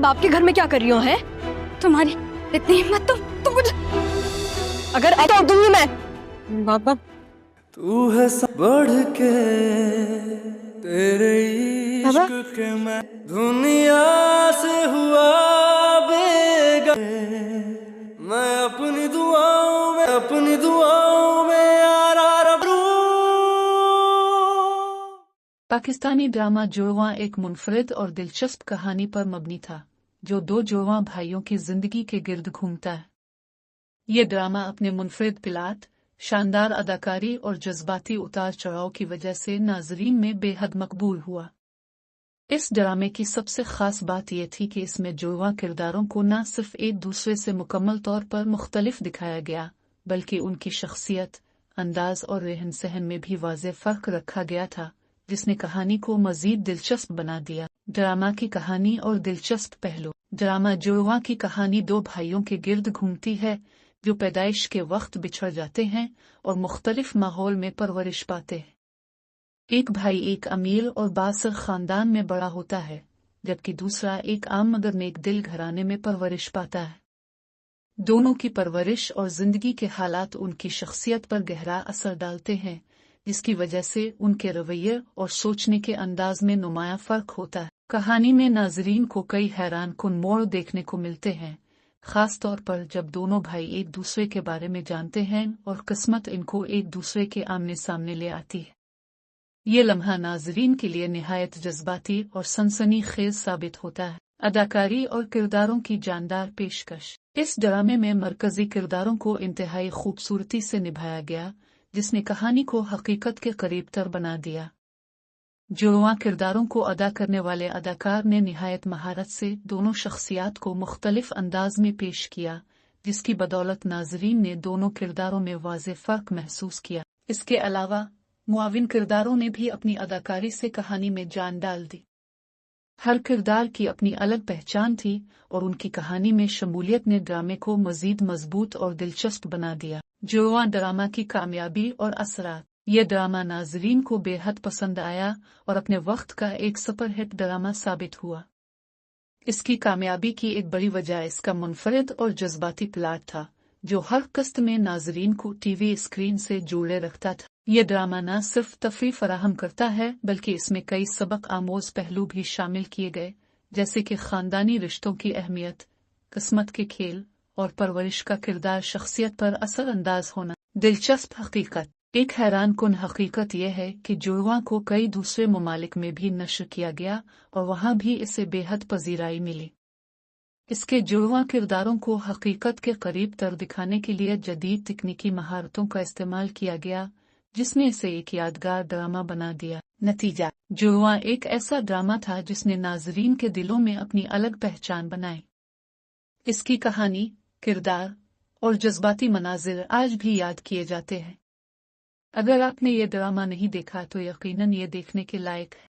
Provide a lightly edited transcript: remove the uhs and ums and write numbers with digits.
बाप के घर में क्या कर रही हो? है तुम्हारी इतनी हिम्मत तुम मुझे अगर तो दूंगी मैं। बाबा तू है सब बढ़ के तेरे बाबा इश्क के मैं दुनिया से हुआ बेगा। मैं अपनी दुआओं में यारा रू। पाकिस्तानी ड्रामा जुड़वां एक मुनफरिद और दिलचस्प कहानी पर मबनी था जो दो जुड़वां भाइयों की जिंदगी के गिर्द घूमता है। ये ड्रामा अपने मुनफरिद प्लाट, शानदार अदाकारी और जज्बाती उतार चढ़ाव की वजह से नाजरीन में बेहद मकबूल हुआ। इस ड्रामे की सबसे खास बात यह थी कि इसमें जुड़वां किरदारों को न सिर्फ एक दूसरे से मुकम्मल तौर पर मुख्तलिफ दिखाया गया बल्कि उनकी शख्सियत, अंदाज और रहन सहन में भी वाज़ेह फ़र्क रखा गया था, जिसने कहानी को मज़ीद दिलचस्प बना दिया। ड्रामा की कहानी और दिलचस्प पहलू। ड्रामा जुड़वां की कहानी दो भाइयों के गिर्द घूमती है जो पैदाइश के वक्त बिछड़ जाते हैं और मुख्तलिफ माहौल में परवरिश पाते हैं। एक भाई एक अमीर और बासर खानदान में बड़ा होता है जबकि दूसरा एक आम मगर नेक दिल घराने में परवरिश पाता है। दोनों की परवरिश और जिंदगी के हालात उनकी शख्सियत पर गहरा असर डालते हैं, जिसकी वजह से उनके रवैये और सोचने के अंदाज में नुमाया फर्क होता है। कहानी में नाजरीन को कई हैरान कुन मोड़ देखने को मिलते हैं, खास तौर पर जब दोनों भाई एक दूसरे के बारे में जानते हैं और किस्मत इनको एक दूसरे के आमने सामने ले आती है। ये लम्हा नाजरीन के लिए निहायत जज्बाती और सनसनीखेज साबित होता है। अदाकारी और किरदारों की जानदार पेशकश। इस ड्रामे में मरकजी किरदारों को इंतहाई खूबसूरती से निभाया गया, जिसने कहानी को हकीकत के करीब तर बना दिया। जुड़वां किरदारों को अदा करने वाले अदाकार ने निहायत महारत से दोनों शख्सियात को मुख्तलिफ अंदाज में पेश किया, जिसकी बदौलत नाजरीन ने दोनों किरदारों में वाज़ेह फ़र्क महसूस किया। इसके अलावा मुआविन किरदारों ने भी अपनी अदाकारी से कहानी में जान डाल दी। हर किरदार की अपनी अलग पहचान थी और उनकी कहानी में शमूलियत ने ड्रामे को मज़ीद मजबूत और दिलचस्प बना दिया। जुड़वां ड्रामा की कामयाबी और असरात। यह ड्रामा नाजरीन को बेहद पसंद आया और अपने वक्त का एक सुपरहिट ड्रामा साबित हुआ। इसकी कामयाबी की एक बड़ी वजह इसका मुनफरिद और जज्बाती प्लाट था, जो हर किस्त में नाजरीन को टीवी स्क्रीन से जोड़े रखता था। यह ड्रामा न सिर्फ तफरीह फराहम करता है बल्कि इसमें कई सबक आमोज पहलू भी शामिल किए गए, जैसे कि खानदानी रिश्तों की अहमियत, किस्मत के खेल और परवरिश का किरदार शख्सियत पर असरअंदाज होना। दिलचस्प हकीकत। एक हैरान कुन हकीकत यह है कि जुड़वां को कई दूसरे ममालिक में भी नश्र किया गया और वहां भी इसे बेहद पजीराई मिली। इसके जुड़वां किरदारों को हकीकत के करीब तर दिखाने के लिए जदीद तकनीकी महारतों का इस्तेमाल किया गया, जिसने इसे एक यादगार ड्रामा बना दिया। नतीजा, जुड़वां एक ऐसा ड्रामा था जिसने नाजरीन के दिलों में अपनी अलग पहचान बनाई। इसकी कहानी, किरदार और जज्बाती मनाजिर आज भी याद किए जाते हैं। अगर आपने ये ड्रामा नहीं देखा तो यकीनन ये देखने के लायक है।